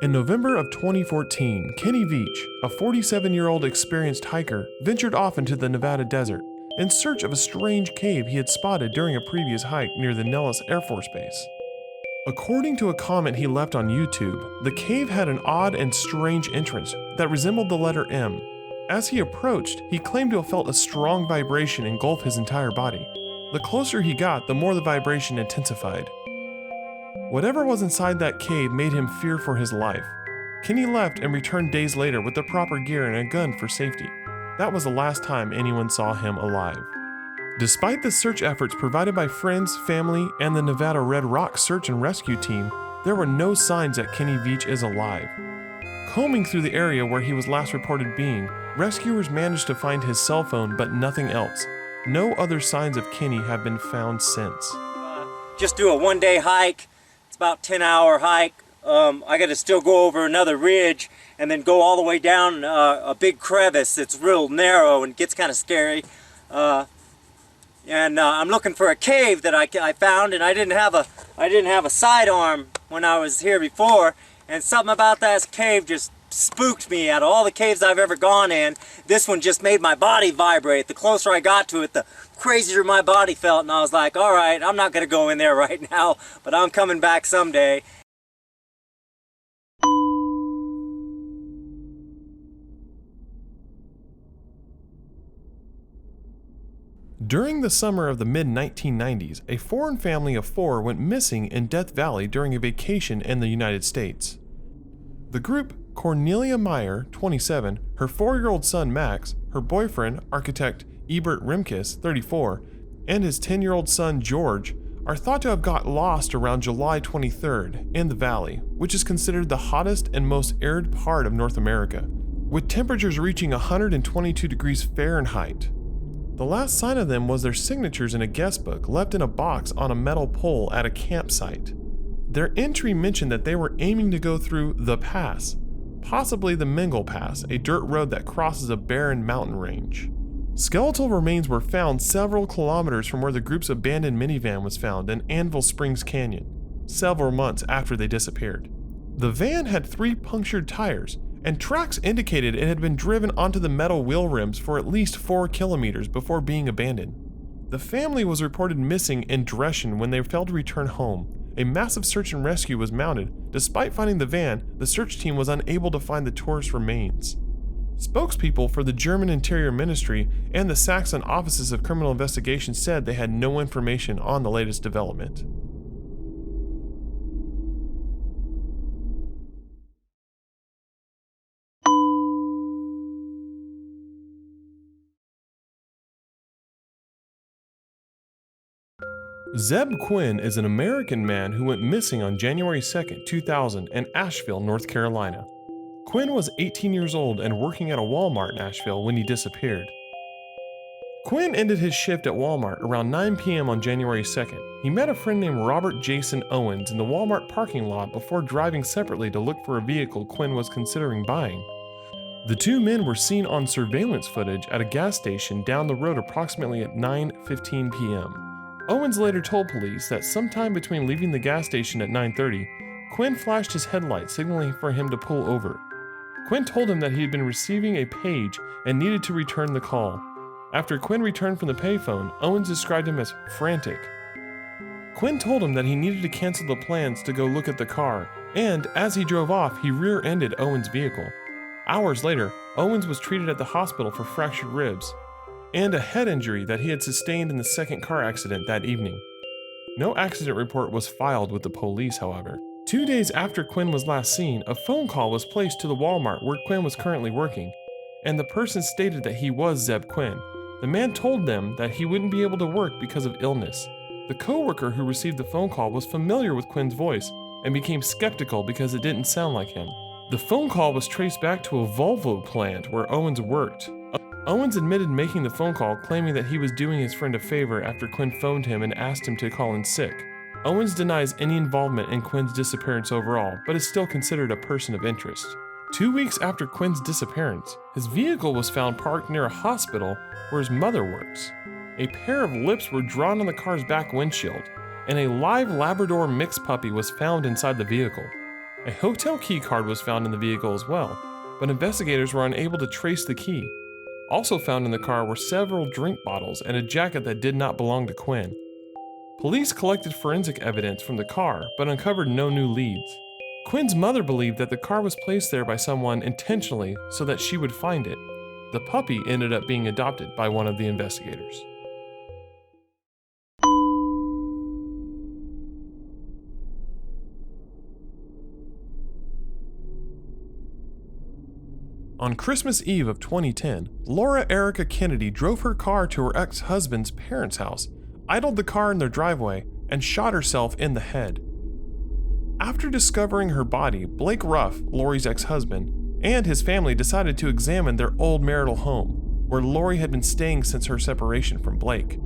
In November of 2014, Kenny Veach, a 47-year-old experienced hiker, ventured off into the Nevada desert in search of a strange cave he had spotted during a previous hike near the Nellis Air Force Base. According to a comment he left on YouTube, the cave had an odd and strange entrance that resembled the letter M. As he approached, he claimed to have felt a strong vibration engulf his entire body. The closer he got, the more the vibration intensified. Whatever was inside that cave made him fear for his life. Kenny left and returned days later with the proper gear and a gun for safety. That was the last time anyone saw him alive. Despite the search efforts provided by friends, family, and the Nevada Red Rock Search and Rescue Team, there were no signs that Kenny Veach is alive. Combing through the area where he was last reported being, rescuers managed to find his cell phone but nothing else. No other signs of Kenny have been found since. Just do a one-day hike. It's about a 10-hour hike. I got to still go over another ridge and then go all the way down a big crevice. It's real narrow and gets kind of scary. I'm looking for a cave that I found, and I didn't have a sidearm when I was here before. And something about that cave just spooked me. Out of all the caves I've ever gone in, this one just made my body vibrate. The closer I got to it, the crazier my body felt, and I was like, all right, I'm not going to go in there right now, but I'm coming back someday. During the summer of the mid-1990s, a foreign family of 4 went missing in Death Valley during a vacation in the United States. The group Cornelia Meyer, 27, her 4-year-old son Max, her boyfriend, architect Ebert Remkes, 34, and his 10-year-old son George are thought to have got lost around July 23rd in the valley, which is considered the hottest and most arid part of North America, with temperatures reaching 122 degrees Fahrenheit. The last sign of them was their signatures in a guest book left in a box on a metal pole at a campsite. Their entry mentioned that they were aiming to go through the pass, possibly the Mingle Pass, a dirt road that crosses a barren mountain range. Skeletal remains were found several kilometers from where the group's abandoned minivan was found in Anvil Springs Canyon, several months after they disappeared. The van had 3 punctured tires, and tracks indicated it had been driven onto the metal wheel rims for at least 4 kilometers before being abandoned. The family was reported missing in Dresden when they failed to return home. A massive search and rescue was mounted. Despite finding the van, the search team was unable to find the tourist remains. Spokespeople for the German Interior Ministry and the Saxon Offices of Criminal Investigation said they had no information on the latest development. Zeb Quinn is an American man who went missing on January 2, 2000 in Asheville, North Carolina. Quinn was 18 years old and working at a Walmart in Asheville when he disappeared. Quinn ended his shift at Walmart around 9 p.m. on January 2nd. He met a friend named Robert Jason Owens in the Walmart parking lot before driving separately to look for a vehicle Quinn was considering buying. The 2 men were seen on surveillance footage at a gas station down the road approximately at 9:15 p.m. Owens later told police that sometime between leaving the gas station at 9:30, Quinn flashed his headlight signaling for him to pull over. Quinn told him that he had been receiving a page and needed to return the call. After Quinn returned from the payphone, Owens described him as frantic. Quinn told him that he needed to cancel the plans to go look at the car, and as he drove off, he rear-ended Owens' vehicle. Hours later, Owens was treated at the hospital for fractured ribs and a head injury that he had sustained in the second car accident that evening. No accident report was filed with the police, however. 2 days after Quinn was last seen, a phone call was placed to the Walmart where Quinn was currently working, and the person stated that he was Zeb Quinn. The man told them that he wouldn't be able to work because of illness. The co-worker who received the phone call was familiar with Quinn's voice and became skeptical because it didn't sound like him. The phone call was traced back to a Volvo plant where Owens worked. Owens admitted making the phone call, claiming that he was doing his friend a favor after Quinn phoned him and asked him to call in sick. Owens denies any involvement in Quinn's disappearance overall, but is still considered a person of interest. 2 weeks after Quinn's disappearance, his vehicle was found parked near a hospital where his mother works. A pair of lips were drawn on the car's back windshield, and a live Labrador mixed puppy was found inside the vehicle. A hotel key card was found in the vehicle as well, but investigators were unable to trace the key. Also found in the car were several drink bottles and a jacket that did not belong to Quinn. Police collected forensic evidence from the car, but uncovered no new leads. Quinn's mother believed that the car was placed there by someone intentionally so that she would find it. The puppy ended up being adopted by one of the investigators. On Christmas Eve of 2010, Laura Erica Kennedy drove her car to her ex-husband's parents' house, idled the car in their driveway, and shot herself in the head. After discovering her body, Blake Ruff, Lori's ex-husband, and his family decided to examine their old marital home, where Lori had been staying since her separation from Blake.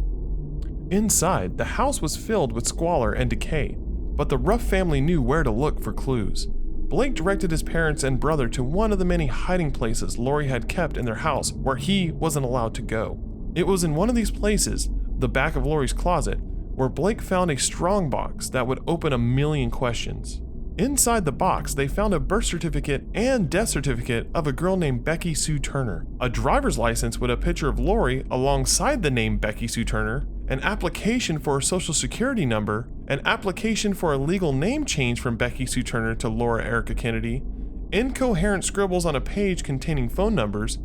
Inside, the house was filled with squalor and decay, but the Ruff family knew where to look for clues. Blake directed his parents and brother to one of the many hiding places Lori had kept in their house where he wasn't allowed to go. It was in one of these places, the back of Lori's closet, where Blake found a strong box that would open a million questions. Inside the box, they found a birth certificate and death certificate of a girl named Becky Sue Turner, a driver's license with a picture of Lori alongside the name Becky Sue Turner, an application for a social security number, an application for a legal name change from Becky Sue Turner to Laura Erica Kennedy, incoherent scribbles on a page containing phone numbers,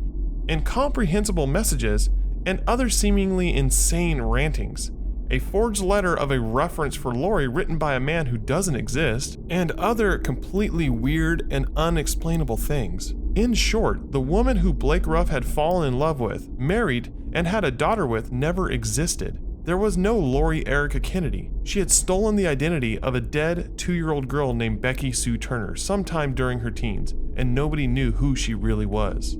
incomprehensible messages, and other seemingly insane rantings. A forged letter of a reference for Lori written by a man who doesn't exist, and other completely weird and unexplainable things. In short, the woman who Blake Ruff had fallen in love with, married, and had a daughter with never existed. There was no Lori Erica Kennedy. She had stolen the identity of a dead 2-year-old girl named Becky Sue Turner sometime during her teens, and nobody knew who she really was.